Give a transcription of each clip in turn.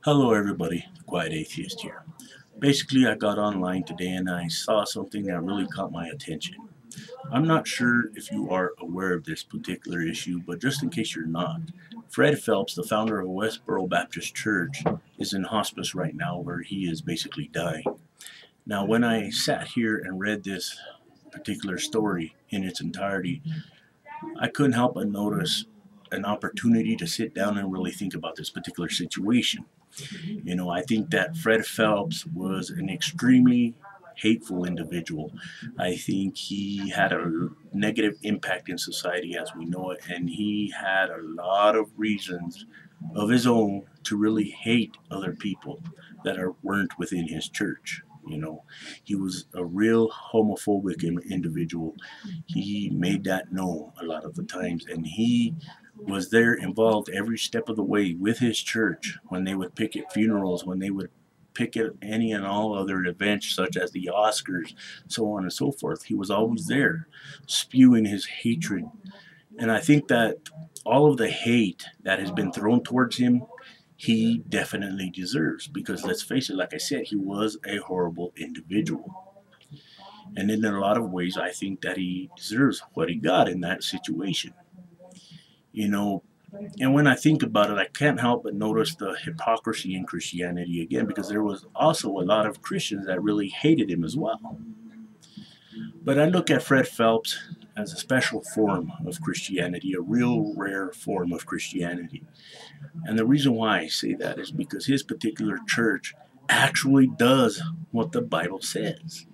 Hello everybody, Quiet Atheist here. Basically, I got online today and I saw something that really caught my attention. I'm not sure if you are aware of this particular issue, but just in case you're not, Fred Phelps, the founder of Westboro Baptist Church, is in hospice right now where he is basically dying. Now, when I sat here and read this particular story in its entirety, I couldn't help but notice an opportunity to sit down and really think about this particular situation. I think that Fred Phelps was an extremely hateful individual. I think he had a negative impact in society as we know it, and he had a lot of reasons of his own to really hate other people that weren't within his church. He was a real homophobic individual. He made that known a lot of the times, and he was there involved every step of the way with his church when they would picket funerals, when they would picket any and all other events such as the Oscars, so on and so forth. He was always there spewing his hatred. And I think that all of the hate that has been thrown towards him, he definitely deserves because let's face it, like I said, he was a horrible individual. And in a lot of ways, I think that he deserves what he got in that situation. You know, and when I think about it, I can't help but notice the hypocrisy in Christianity again, because there was also a lot of Christians that really hated him as well. But I look at Fred Phelps as a special form of Christianity, a real rare form of Christianity. And the reason why I say that is because his particular church actually does what the Bible says.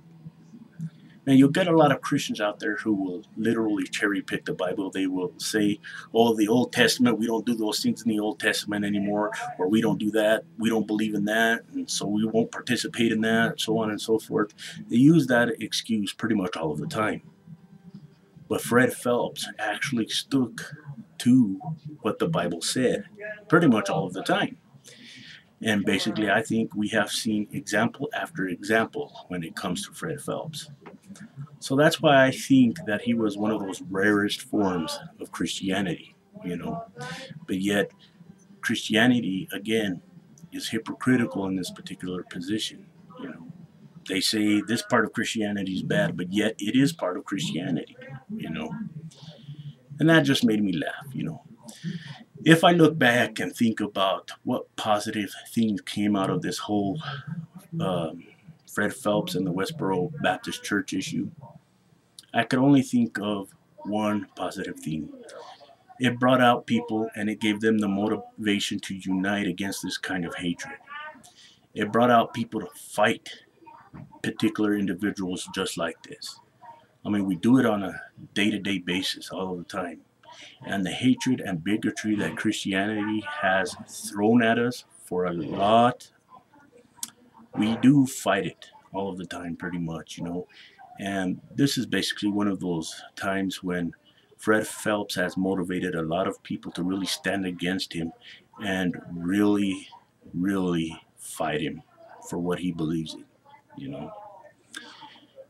Now, you'll get a lot of Christians out there who will literally cherry pick the Bible. They will say, oh, the Old Testament, we don't do those things in the Old Testament anymore, or we don't do that, we don't believe in that, and so we won't participate in that, so on and so forth. They use that excuse pretty much all of the time. But Fred Phelps actually stuck to what the Bible said pretty much all of the time. And basically, I think we have seen example after example when it comes to Fred Phelps. So that's why I think that he was one of those rarest forms of Christianity. But yet, Christianity, again, is hypocritical in this particular position. They say this part of Christianity is bad, but yet it is part of Christianity. And that just made me laugh. If I look back and think about what positive things came out of this whole Fred Phelps and the Westboro Baptist Church issue, I could only think of one positive thing. It brought out people and it gave them the motivation to unite against this kind of hatred. It brought out people to fight particular individuals just like this. I mean, we do it on a day-to-day basis all the time. And the hatred and bigotry that Christianity has thrown at us for a lot, we do fight it all of the time pretty much. And this is basically one of those times when Fred Phelps has motivated a lot of people to really stand against him and really, really fight him for what he believes in.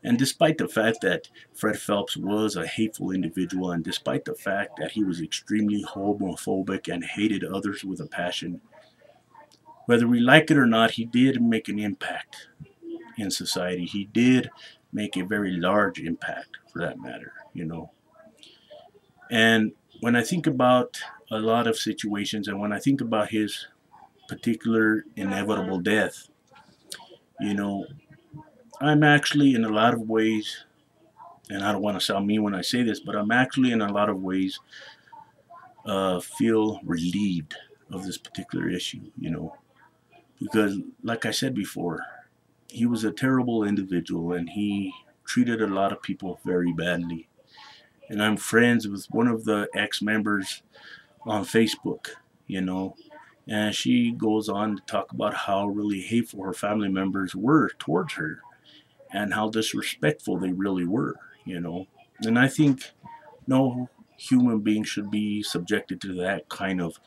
And despite the fact that Fred Phelps was a hateful individual, and despite the fact that he was extremely homophobic and hated others with a passion, whether we like it or not, he did make an impact in society. He did make a very large impact, for that matter. And when I think about a lot of situations, and when I think about his particular inevitable death, you know, I'm actually in a lot of ways, and I don't want to sound mean when I say this, but I'm actually in a lot of ways feel relieved of this particular issue. Because like I said before, he was a terrible individual and he treated a lot of people very badly. And I'm friends with one of the ex-members on Facebook, and she goes on to talk about how really hateful her family members were towards her and how disrespectful they really were. And I think no human being should be subjected to that kind of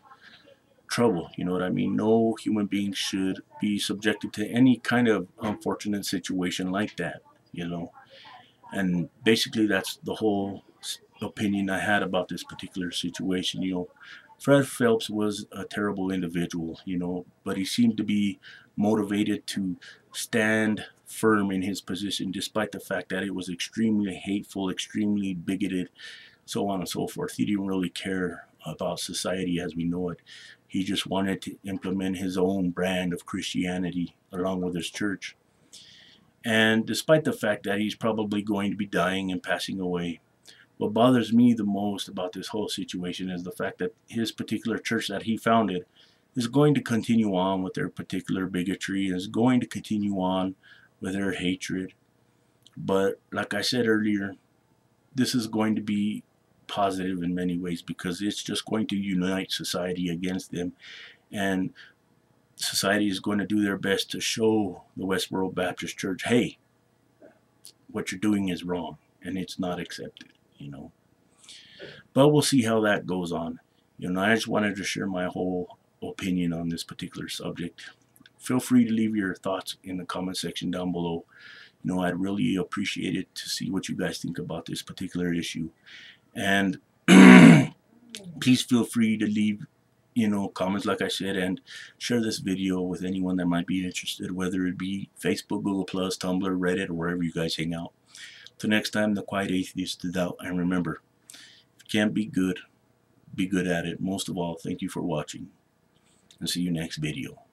trouble. You know what I mean? No human being should be subjected to any kind of unfortunate situation like that. And basically, that's the whole opinion I had about this particular situation. Fred Phelps was a terrible individual, but he seemed to be motivated to stand firm in his position despite the fact that it was extremely hateful, extremely bigoted, so on and so forth. He didn't really care about society as we know it. He just wanted to implement his own brand of Christianity along with his church. And despite the fact that he's probably going to be dying and passing away, what bothers me the most about this whole situation is the fact that his particular church that he founded is going to continue on with their particular bigotry, is going to continue on with their hatred. But like I said earlier, this is going to be positive in many ways because it's just going to unite society against them, and society is going to do their best to show the Westboro Baptist Church, hey, what you're doing is wrong and it's not accepted. But we'll see how that goes on. I just wanted to share my whole opinion on this particular subject. Feel free to leave your thoughts in the comment section down below. I'd really appreciate it to see what you guys think about this particular issue. And please feel free to leave, comments, like I said, and share this video with anyone that might be interested, whether it be Facebook, Google+, Tumblr, Reddit, or wherever you guys hang out. Till next time, the Quiet Atheist is out. And remember, if you can't be good at it. Most of all, thank you for watching, and see you next video.